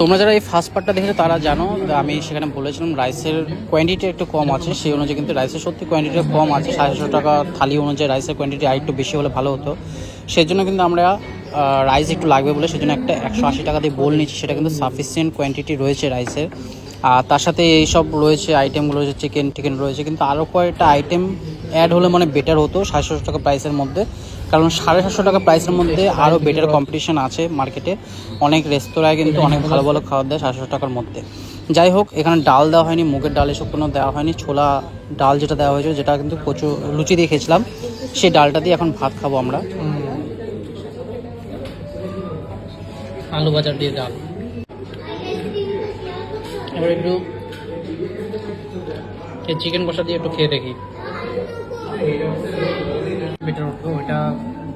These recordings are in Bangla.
তোমরা যারা এই ফার্স্ট পার্টটা দেখেছো তারা জানো, আমি সেখানে বলেছিলাম রাইসের কোয়ান্টিটি একটু কম আছে, সেই অনুযায়ী কিন্তু রাইসের সত্যি কোয়ান্টিটিটা কম আছে। 750 টাকা থালি অনুযায়ী রাইসের কোয়ান্টিটি আর একটু বেশি হলে ভালো হতো। সেই জন্য কিন্তু আমরা রাইস একটু লাগবে বলে সেজন্য একটা 180 টাকা দিয়ে বোল নিচ্ছি, সেটা কিন্তু সাফিসিয়েন্ট কোয়ান্টিটি রয়েছে রাইসের। আর তার সাথে এইসব রয়েছে আইটেমগুলো রয়েছে, চিকেন রয়েছে, কিন্তু আরও কয়েকটা আইটেম অ্যাড হলে মানে বেটার হতো 750 টাকা প্রাইসের মধ্যে। কারণ 750 টাকা প্রাইসের মধ্যে আরও বেটার কম্পিটিশন আছে মার্কেটে, অনেক রেস্তোরাঁয় কিন্তু অনেক ভালো ভালো খাবার দেয় 750 টাকার মধ্যে। যাই হোক, এখানে ডাল দেওয়া হয়নি, মুগের ডাল এসব কোনো দেওয়া হয়নি, ছোলা ডাল যেটা দেওয়া হয়েছে, যেটা কিন্তু কচু লুচি দিয়ে খেয়েছিলাম, সেই ডালটা দিয়ে এখন ভাত খাবো আমরা। আলু বাজার দিয়ে ডাল। এবার একটু চিকেন কষা দিয়ে একটু খেয়ে দেখি, বেটার হতো। ওইটা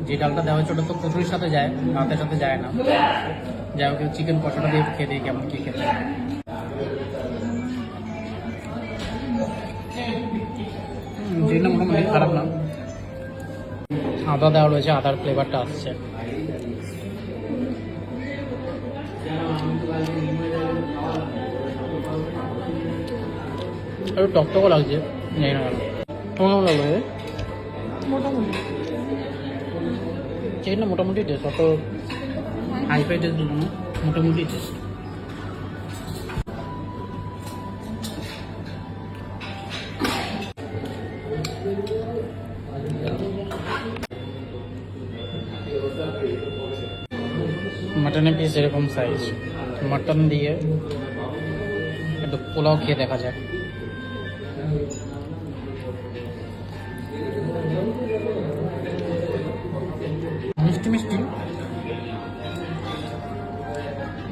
যে ডালটা দেওয়া হয়েছে ওটা তো কচুরির সাথে যায়, ভাতের সাথে যায় না। যাই হোক, চিকেন কষাটা দিয়ে খেয়ে দিই কেমন কী খেতে। চিকেনটা মোটামুটি খারাপ না, আদা দেওয়া রয়েছে, আদার ফ্লেভারটা আসছে। একটু টকটকও লাগছে, জানি না কেন। কেমন লাগবে? মোটামুটি চিকেনটা মোটামুটি টেস্ট, অত হাই ফাই টেস্ট না, মোটামুটি টেস্ট। মাটনের পিস এরকম সাইজ, মাটন দিয়ে একটু পোলাও খেয়ে দেখা যাক। মিষ্টি মিষ্টি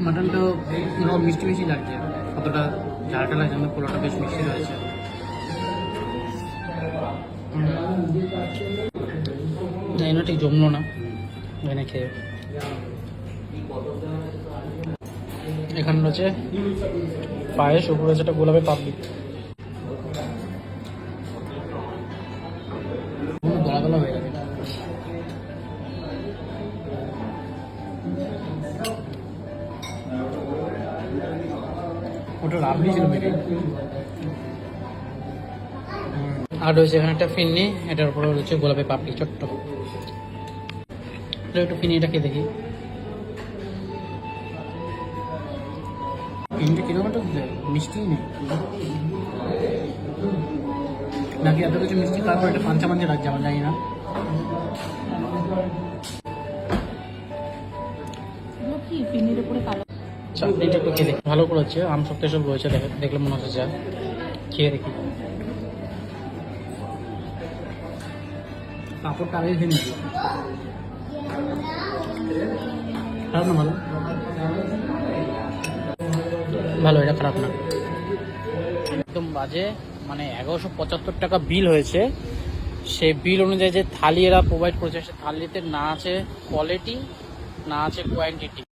মাটনটা এরকম মিষ্টি মিষ্টি লাগছে, অতটা ঝালটা লাগছে না, পোলাওটা বেশ মিষ্টি রয়েছে। জানি না, ঠিক জমলো না এখানে খেয়ে। এখানে রয়েছে পায়েস, উপরে রয়েছে একটা গোলাপের পাপড়ি। গলা গলা হয়ে গেছে। ওটা রাবড়ি ছিল মেরে। আর রয়েছে এখানে একটা ফিন্নি, এটার উপরে রয়েছে গোলাপের পাপড়ি ছোট্ট। একটু ফিন্নিটা খেয়ে দেখি। ফিন্নিটা কিরকম একটা মিষ্টি নেই নাকি, এত কিছু মিষ্টি খাওয়ার পর একটা পাঞ্চা পাঞ্চা লাগছে, আমার জানি না। কি পিনের উপরে কালো চাটনিটা একটু খেয়ে দেখি, ভালো করে হচ্ছে, আম সব সব রয়েছে, দেখলে মনে হচ্ছে যা। খেয়ে দেখি। পাঁপড়টা আগে খেয়ে নিচ্ছি, খারাপ না, ভালো ভালো, এটা খারাপ না একদম বাজে। মানে 1175 টাকা বিল হয়েছে। সেই বিল অনুযায়ী যে থালি এরা প্রোভাইড করেছে, সে থালিতে না আছে কোয়ালিটি, না আছে কোয়ান্টিটি।